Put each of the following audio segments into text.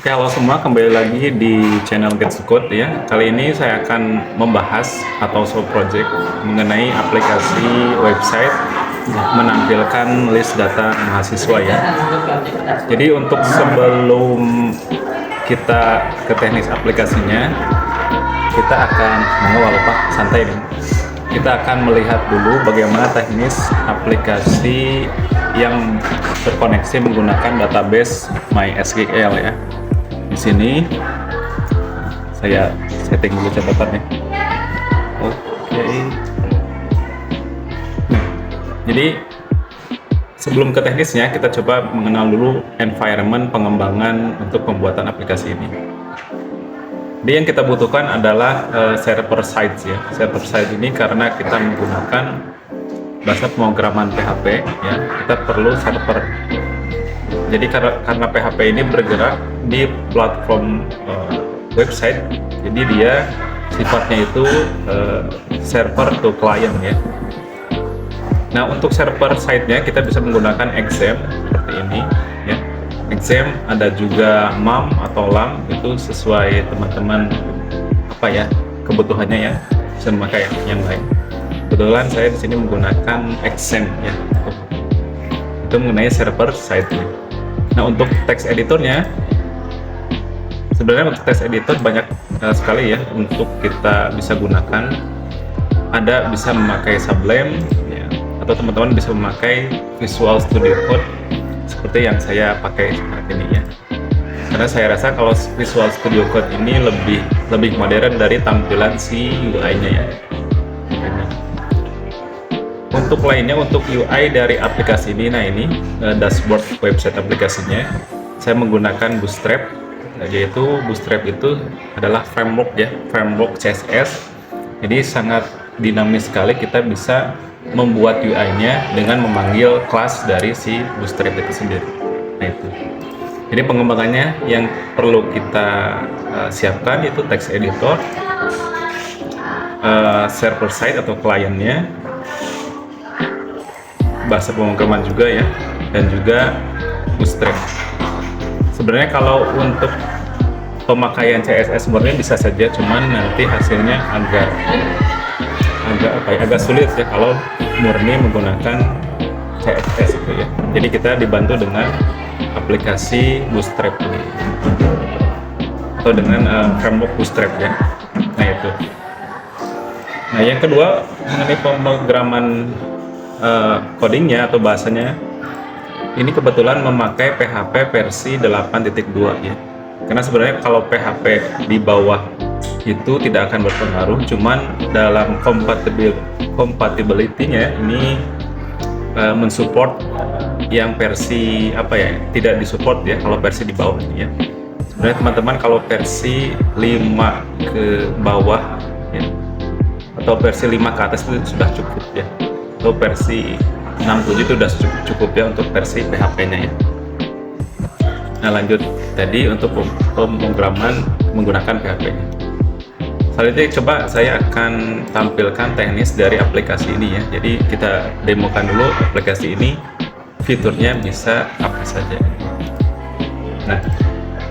Oke, halo semua, kembali lagi di channel Get to Code ya. Kali ini saya akan membahas atau project mengenai aplikasi website menampilkan list data mahasiswa ya. Jadi untuk sebelum kita ke teknis aplikasinya, kita akan Pak, santai nih. Kita akan melihat dulu bagaimana teknis aplikasi yang terkoneksi menggunakan database MySQL ya. Di sini saya setting dulu catatannya. Oke. Jadi sebelum ke teknisnya, kita coba mengenal dulu environment pengembangan untuk pembuatan aplikasi ini. Jadi yang kita butuhkan adalah server side ya. Server side ini karena kita menggunakan bahasa pemrograman PHP ya, kita perlu server. Jadi karena PHP ini bergerak di platform website, jadi dia sifatnya itu server to client ya. Nah, untuk server side-nya kita bisa menggunakan exam seperti ini ya. Exam, ada juga MAM atau LAM, itu sesuai teman-teman apa ya kebutuhannya ya, bisa memakai yang lain. Kebetulan saya di sini menggunakan exam ya, itu mengenai server side-nya. Nah, untuk text editornya, sebenarnya untuk text editor banyak sekali ya untuk kita bisa gunakan. Ada bisa memakai Sublime ya, atau teman-teman bisa memakai Visual Studio Code seperti yang saya pakai saat ini ya. Karena saya rasa kalau Visual Studio Code ini lebih modern dari tampilan si UI-nya ya. Untuk lainnya, untuk UI dari aplikasi ini, nah ini dashboard website aplikasinya, saya menggunakan Bootstrap, yaitu Bootstrap itu adalah framework ya, framework CSS. Jadi sangat dinamis sekali, kita bisa membuat UI-nya dengan memanggil kelas dari si Bootstrap itu sendiri. Nah itu. Jadi pengembangannya yang perlu kita siapkan itu text editor, server side atau kliennya, bahasa pemrograman juga ya, dan juga Bootstrap. Sebenarnya kalau untuk pemakaian CSS sebenarnya bisa saja, cuman nanti hasilnya agak sulit ya kalau murni menggunakan CSS itu ya. Jadi kita dibantu dengan aplikasi Bootstrap ini atau dengan framework Bootstrap ya. Nah itu. Nah yang kedua mengenai pemrograman codingnya atau bahasanya, ini kebetulan memakai PHP versi 8.2 ya. Karena sebenarnya kalau PHP di bawah itu tidak akan berpengaruh, cuman dalam compatibility-nya ini mensupport yang versi apa ya, tidak disupport ya kalau versi di bawah ini ya. Sebenarnya teman-teman kalau versi 5 ke bawah ya, atau versi 5 ke atas itu sudah cukup ya. Atau versi 67 itu sudah cukup ya untuk versi PHP-nya ya. Nah lanjut, tadi untuk pemrograman menggunakan PHP-nya. Selanjutnya coba saya akan tampilkan teknis dari aplikasi ini ya. Jadi kita demokan dulu aplikasi ini, fiturnya bisa apa saja. Nah,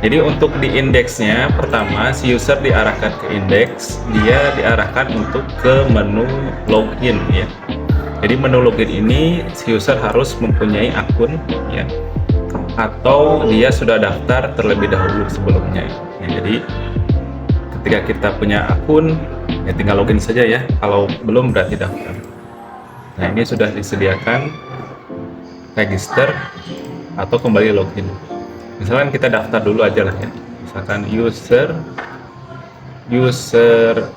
jadi untuk di indeksnya, pertama si user diarahkan ke indeks, dia diarahkan untuk ke menu login ya. Jadi menu login ini si user harus mempunyai akun ya, atau dia sudah daftar terlebih dahulu sebelumnya ya. Jadi ketika kita punya akun ya tinggal login saja ya, kalau belum berarti daftar. Nah ini sudah disediakan register atau kembali login. Misalkan kita daftar dulu aja lah ya, misalkan user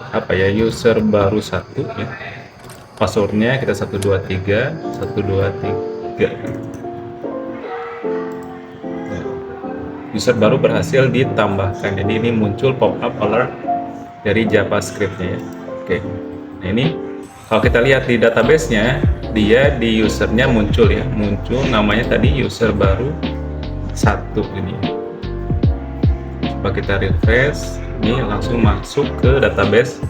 apa ya, user baru 1 ya, passwordnya kita 123. User baru berhasil ditambahkan, jadi ini muncul pop-up alert dari JavaScript-nya ya. Oke, nah ini kalau kita lihat di database-nya, dia di usernya muncul ya, muncul namanya tadi user baru 1 ini. Coba kita refresh, ini langsung masuk ke database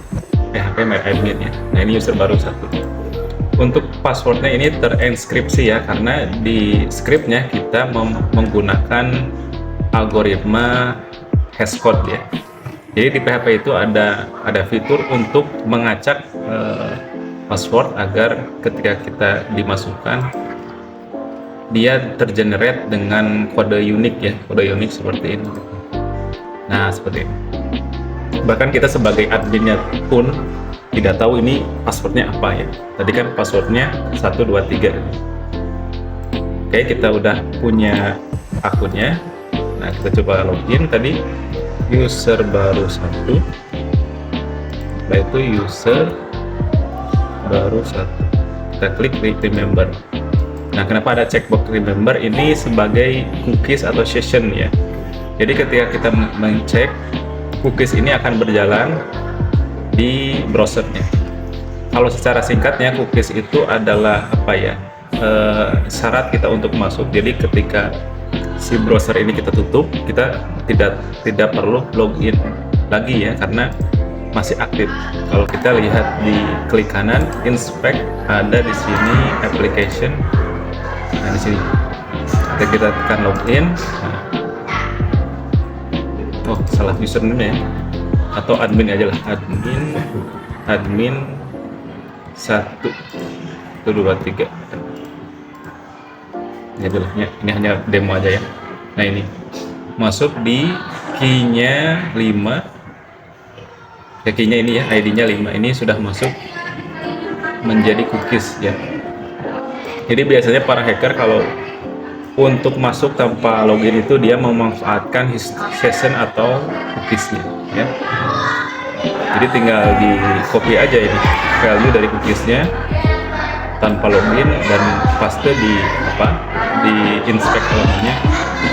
PHP MyAdmin ya. Nah ini user baru 1. Untuk passwordnya ini terenkripsi ya, karena di scriptnya kita menggunakan algoritma hashcode ya. Jadi di PHP itu ada fitur untuk mengacak password agar ketika kita dimasukkan dia tergenerate dengan kode unik ya, kode unik seperti ini. Nah seperti ini. Bahkan kita sebagai adminnya pun tidak tahu ini passwordnya apa ya. Tadi kan passwordnya 123. Oke, kita udah punya akunnya. Nah kita coba login tadi. User baru 1, setelah itu user baru 1, kita klik remember. Nah kenapa ada checkbox remember? Ini sebagai cookies atau session ya. Jadi ketika kita mengcek, cookies ini akan berjalan di browsernya. Kalau secara singkatnya, cookies itu adalah apa ya, syarat kita untuk masuk. Jadi ketika si browser ini kita tutup, kita tidak perlu login lagi ya, karena masih aktif. Kalau kita lihat di klik kanan, inspect, ada di sini application. Nah di sini kita tekan login. Nah, oh salah username ya, atau admin aja lah, admin 1 2 3. Ini hanya demo aja ya. Nah ini masuk di key-nya 5 ya, key-nya ini ya, ID-nya 5, ini sudah masuk menjadi cookies ya. Jadi biasanya para hacker kalau untuk masuk tanpa login itu dia memanfaatkan session atau cookies-nya ya. Jadi tinggal di copy aja ini value dari cookies-nya tanpa login dan paste di inspect halamannya,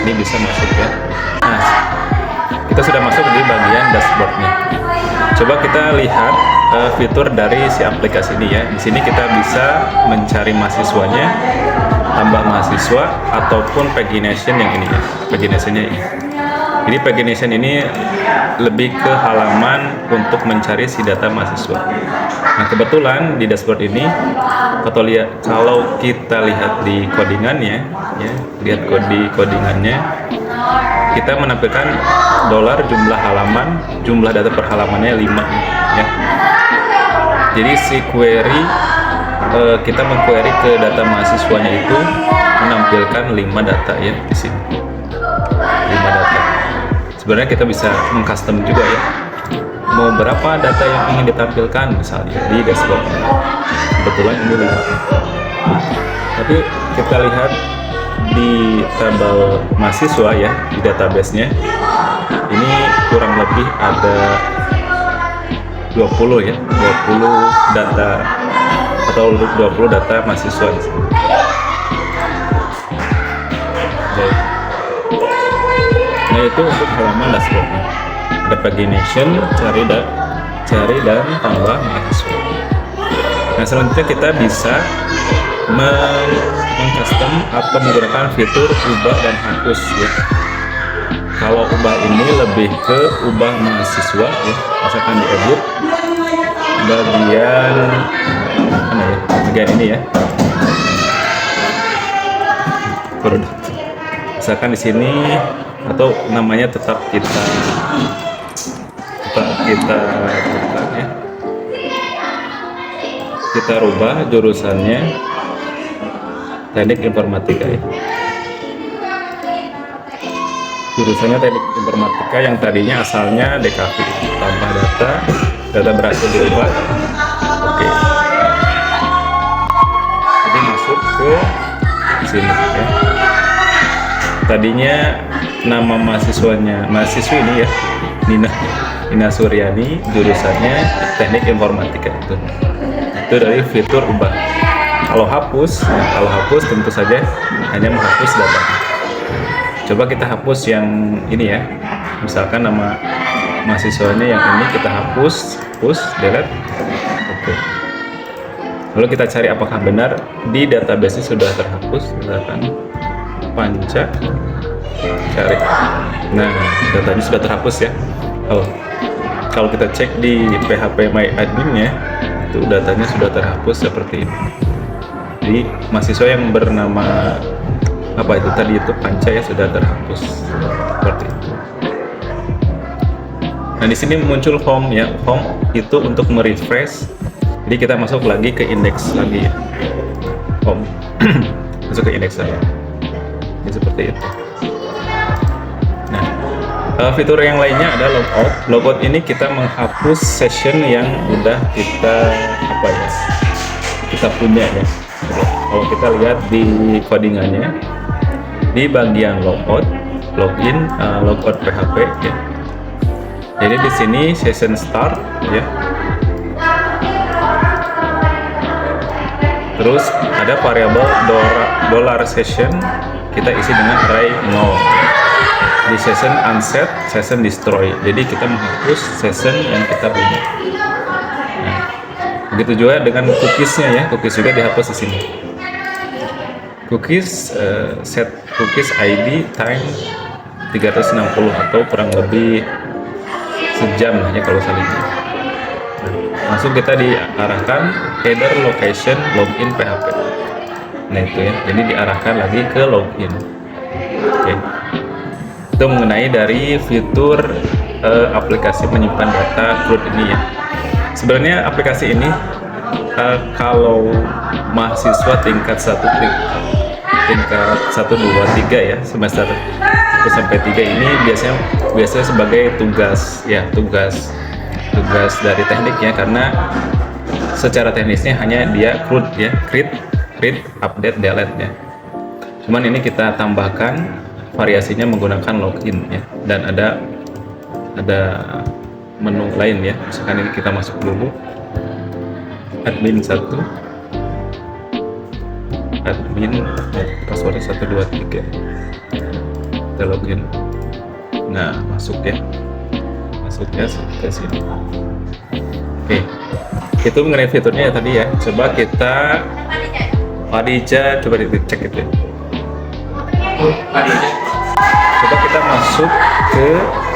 ini bisa masuk ya. Nah kita sudah masuk di bagian dashboardnya. Coba kita lihat fitur dari si aplikasi ini ya. Di sini kita bisa mencari mahasiswanya, tambah mahasiswa, ataupun pagination yang ini ya, paginationnya ini. Jadi pagination ini lebih ke halaman untuk mencari si data mahasiswa. Nah kebetulan di dashboard ini, kalau kita lihat di codingannya ya, lihat codingannya, kita menampilkan dolar jumlah halaman, jumlah data per halamannya 5 ya. Jadi si query, kita mengquery ke data mahasiswanya itu menampilkan 5 data ya di sini, 5 data. Sebenarnya kita bisa mengcustom juga ya, mau berapa data yang ingin ditampilkan misalnya di dashboard. Kebetulan ini 5. Tapi kita lihat di tabel mahasiswa ya, di database-nya ini kurang lebih ada 20 ya, 20 data atau 20 data mahasiswa di sini. Nah itu untuk halaman dashboardnya. Ada pagination, cari dan tambah mahasiswa. Nah selanjutnya kita bisa mengcustom atau menggunakan fitur ubah dan hapus ya. Kalau ubah ini lebih ke ubah mahasiswa ya, misalkan di edit bagian mana ya, bagian ini ya, misalkan di sini, atau namanya tetap kita ya, kita rubah jurusannya teknik informatika ya. Jurusannya teknik informatika yang tadinya asalnya DKV, tambah data berhasil diubah. Oke. Jadi masuk ke sini ya. Tadinya nama mahasiswi ini ya, Nina Suryani, jurusannya teknik informatika itu dari fitur ubah. Kalau hapus tentu saja hanya menghapus data. Coba kita hapus yang ini ya, misalkan nama mahasiswanya yang ini kita hapus, delete. Oke. Lalu kita cari apakah benar di database sudah terhapus, misalkan Panca, cari. Nah, datanya sudah terhapus ya. Kalau kita cek di PHP My Admin-nya, itu datanya sudah terhapus seperti ini. Jadi mahasiswa yang bernama apa itu tadi itu Panca ya sudah terhapus seperti itu. Nah, di sini muncul home ya. Home itu untuk merefresh. Jadi kita masuk lagi ke indeks lagi ya. Home. Masuk ke indeks lagi. Ini seperti itu. Nah, fitur yang lainnya ada logout. Logout ini kita menghapus session yang udah kita kita punya ya. Kalau kita lihat di codingannya, di bagian logout, login, logout PHP ya. Jadi di sini session start ya. Terus ada variabel dollar session, kita isi dengan array 0. Di session unset, session destroy. Jadi kita menghapus session yang kita punya. Nah, begitu juga dengan cookiesnya ya. Cookies juga dihapus di sini. Cookies set cookies ID time 360 atau kurang lebih sejam ya kalau saling. Langsung kita diarahkan header location login PHP. Nah itu ya, jadi diarahkan lagi ke login. Oke. Itu mengenai dari fitur aplikasi menyimpan data CRUD ini ya. Sebenarnya aplikasi ini kalau mahasiswa tingkat 1, 2, 3 ya, semester 1 sampai 3 ini biasanya sebagai tugas dari tekniknya, karena secara teknisnya hanya dia CRUD ya, create, update, delete ya. Cuman ini kita tambahkan variasinya menggunakan login ya, dan ada menu lain ya. Misalkan ini kita masuk dulu admin 1, admin password 1, 2, 3, kita login. Nah masuk ya ke sini. Oke, itu mengenai fiturnya ya tadi ya. Coba kita Adija, coba dicek itu ya. Coba kita masuk ke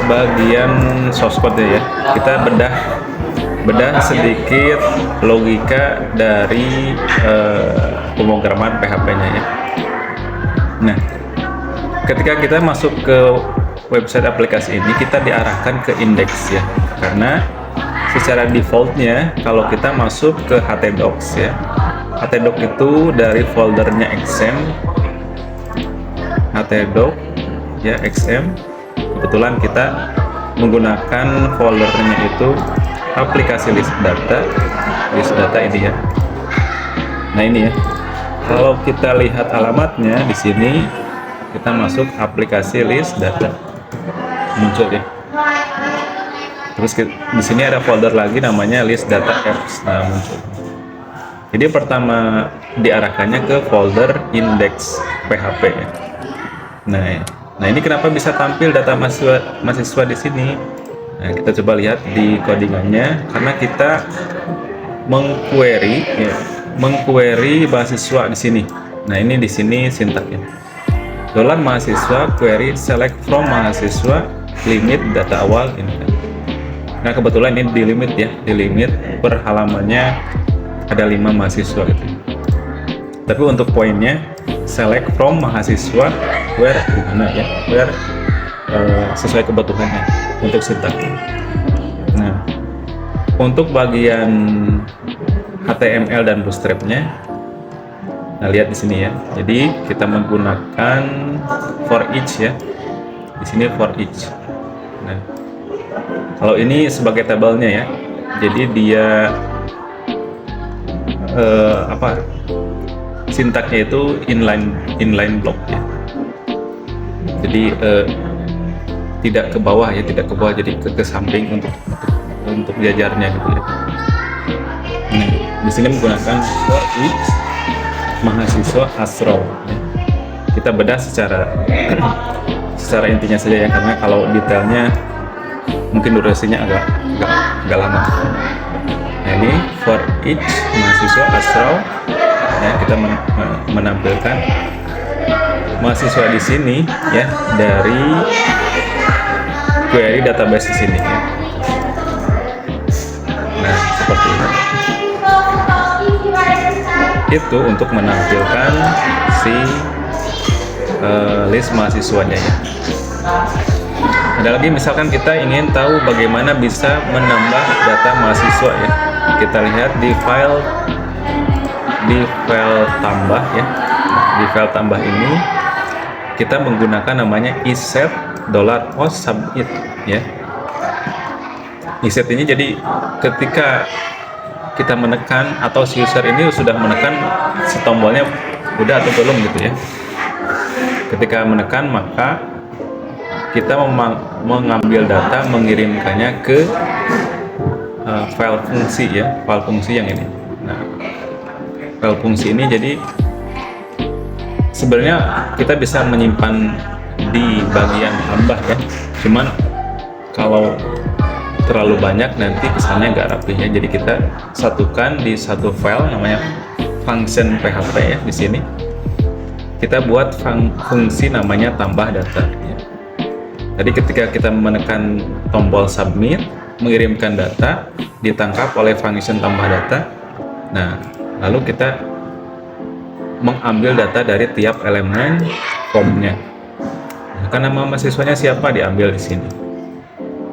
bagian source code-nya ya. Kita bedah sedikit logika dari pemrograman PHP-nya ya. Nah, ketika kita masuk ke website aplikasi ini, kita diarahkan ke indeks ya, karena secara defaultnya kalau kita masuk ke htdocs ya, htdoc itu dari foldernya xm, htdoc ya xm. Kebetulan kita menggunakan foldernya itu aplikasi list data ini ya. Nah ini ya, kalau kita lihat alamatnya di sini, kita masuk aplikasi list data, muncul ya. Terus di sini ada folder lagi namanya list data apps, nah muncul. Jadi pertama diarahkannya ke folder index PHP ya. Nah ini kenapa bisa tampil data mahasiswa di sini? Nah, kita coba lihat di codingannya, karena kita mengquery mahasiswa di sini. Nah ini di sini sintaknya. $mahasiswa query select from mahasiswa limit data awal ini kan. Nah kebetulan ini di limit per halamannya ada 5 mahasiswa gitu. Tapi untuk poinnya select from mahasiswa where gimana ya, where sesuai kebutuhannya untuk sintak. Nah untuk bagian HTML dan bootstrapnya, nah lihat di sini ya. Jadi kita menggunakan for each ya. Di sini for each. Nah, kalau ini sebagai tabelnya ya. Jadi dia sintaknya itu inline block ya. Jadi tidak ke bawah ya, jadi ke samping untuk jajarnya gitu ya. Nah, di sini menggunakan for each mahasiswa asraw ya. Kita bedah secara intinya saja ya, karena kalau detailnya mungkin durasinya agak lama. Nah, ini for each mahasiswa asraw ya, kita menampilkan mahasiswa di sini ya dari query database di sini ya. Nah seperti ini. Itu untuk menampilkan si list mahasiswanya ya. Ada lagi misalkan kita ingin tahu bagaimana bisa menambah data mahasiswa ya. Kita lihat di file tambah ya. Di file tambah ini kita menggunakan namanya iset $post submit ya. Iset ini jadi ketika kita menekan atau si user ini sudah menekan si tombolnya udah atau belum gitu ya. Ketika menekan maka kita mengambil data, mengirimkannya ke file fungsi ya, file fungsi yang ini. Nah, file fungsi ini jadi sebenarnya kita bisa menyimpan di bagian tambah ya. Cuman kalau terlalu banyak nanti kesannya nggak rapi ya. Jadi kita satukan di satu file namanya function PHP ya di sini. Kita buat fungsi namanya tambah data. Ya. Jadi ketika kita menekan tombol submit, mengirimkan data, ditangkap oleh function tambah data. Nah, lalu kita mengambil data dari tiap elemen formnya. Nah, nama mahasiswanya siapa diambil di sini.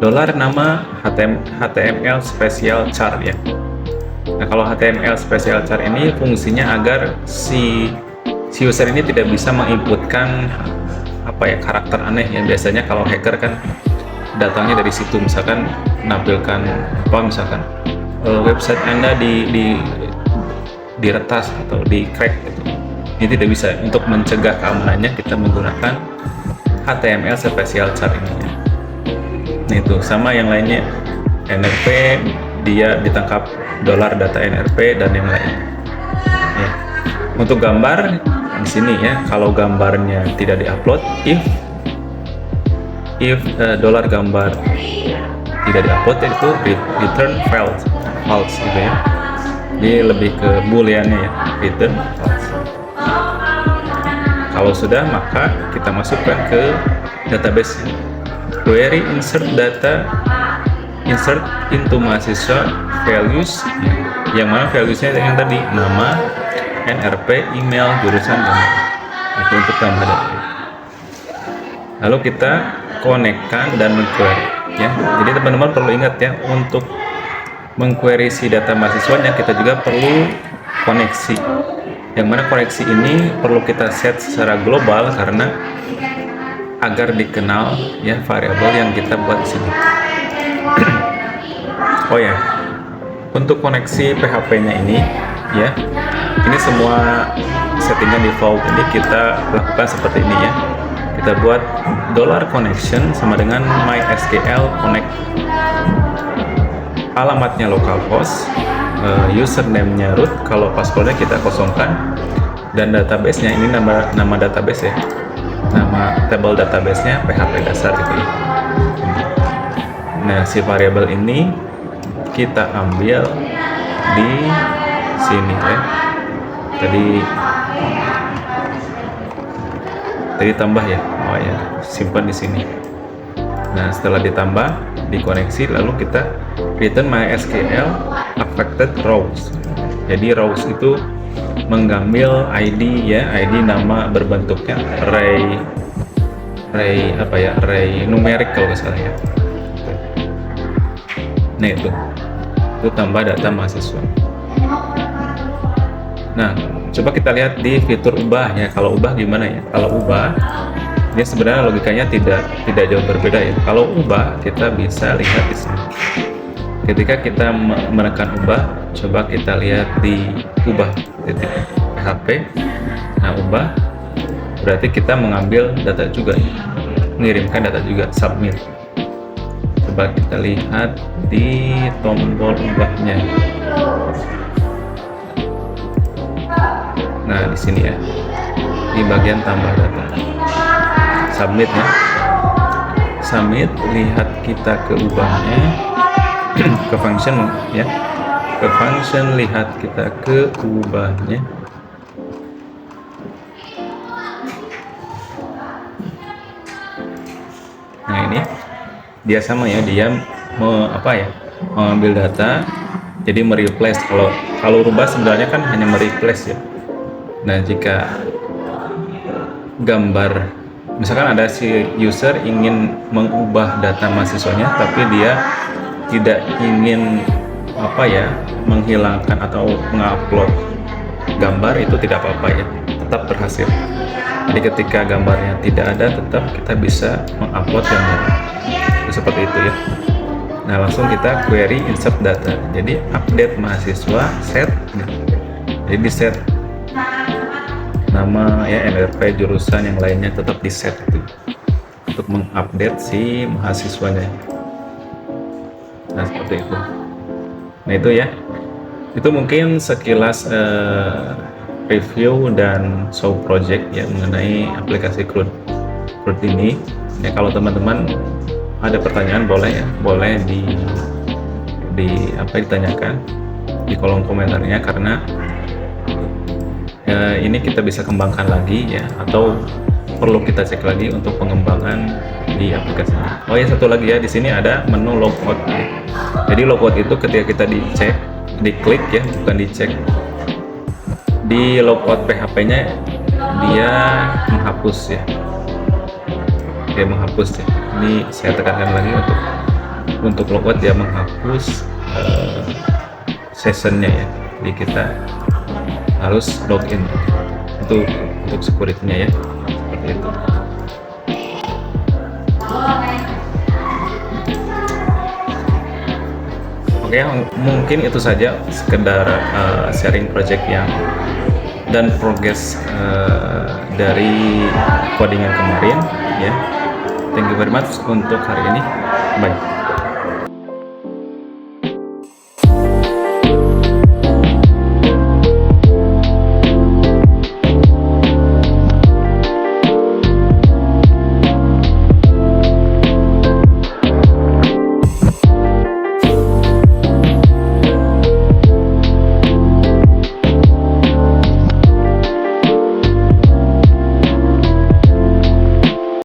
Nama HTML special char ya. Nah, kalau HTML special char ini fungsinya agar si user ini tidak bisa menginputkan karakter aneh yang biasanya kalau hacker kan datangnya dari situ, misalkan menampilkan misalkan website Anda diretas atau di crack gitu. Ini tidak bisa. Untuk mencegah keamanannya kita menggunakan HTML special char ini ya. Nah itu sama yang lainnya, NRP dia ditangkap $data NRP dan yang lain ya. Untuk gambar di sini ya, kalau gambarnya tidak diupload, if $gambar tidak diupload itu return false gitu ya. Jadi lebih ke booleannya ya, return false. Kalau sudah maka kita masukkan ke database query insert into mahasiswa values yang mana valuesnya yang tadi nama, NRP, email, jurusan, dan itu untuk tambah data. Lalu kita konekkan dan mengquery ya. Jadi teman-teman perlu ingat ya, untuk mengquery si data mahasiswanya kita juga perlu koneksi. Yang mana koneksi ini perlu kita set secara global karena agar dikenal ya variabel yang kita buat di sini. Oh ya, untuk koneksi PHP-nya ini ya, ini semua settingan default ini kita lakukan seperti ini ya. Kita buat $connection sama dengan MySQL connect, alamatnya localhost, username-nya root, kalau passwordnya kita kosongkan, dan database-nya ini nama database ya, nama table database-nya PHP dasar gitu ya. Nah si variabel ini kita ambil di sini ya, tadi tambah ya, oh ya, simpan di sini. Nah setelah ditambah, dikoneksi, lalu kita return MySQL affected rows. Jadi rows itu mengambil ID ya, ID nama berbentuknya array numerik kalau nggak salah ya. Nah itu tambah data mahasiswa. Nah coba kita lihat di fitur ubah ya. Kalau ubah gimana ya? Kalau ubah dia sebenarnya logikanya tidak jauh berbeda ya. Kalau ubah kita bisa lihat di sini. Ketika kita menekan ubah, coba kita lihat di ubah titik PHP. Nah ubah berarti kita mengambil data juga ya, mengirimkan data juga, submit. Coba kita lihat di tombol ubahnya. Nah di sini ya, di bagian tambah data, submit ya. Submit, lihat kita ke ubahnya, ke function ya, ke function, lihat kita ke ubahnya. Nah ini dia sama ya, dia mengambil data, jadi mereplace. Kalau rubah sebenarnya kan hanya mereplace ya. Nah jika gambar misalkan ada si user ingin mengubah data mahasiswanya tapi dia tidak ingin menghilangkan atau mengupload gambar, itu tidak apa-apa ya, tetap berhasil. Jadi ketika gambarnya tidak ada, tetap kita bisa mengupload gambar. Seperti itu ya. Nah, langsung kita query insert data. Jadi update mahasiswa set. Jadi di set nama ya, NRP, jurusan yang lainnya tetap di set itu untuk mengupdate si mahasiswanya. Nah, seperti itu. Nah, itu ya. Itu mungkin sekilas review dan show project ya mengenai aplikasi CRUD ini. Ya, kalau teman-teman ada pertanyaan boleh ditanyakan di kolom komentarnya, karena ini kita bisa kembangkan lagi ya, atau perlu kita cek lagi untuk pengembangan di aplikasi ini. Oh ya, satu lagi ya, di sini ada menu logout ya. Jadi logout itu ketika kita diklik ya, bukan dicek. Di logout PHP-nya dia menghapus ya. Dia menghapus ya. Ini saya tekankan lagi, untuk logout dia menghapus sessionnya ya. Jadi kita harus login untuk security-nya ya, seperti itu. Oke, mungkin itu saja sekedar sharing project dan progress dari codingan kemarin ya. Thank you very much untuk hari ini. Bye.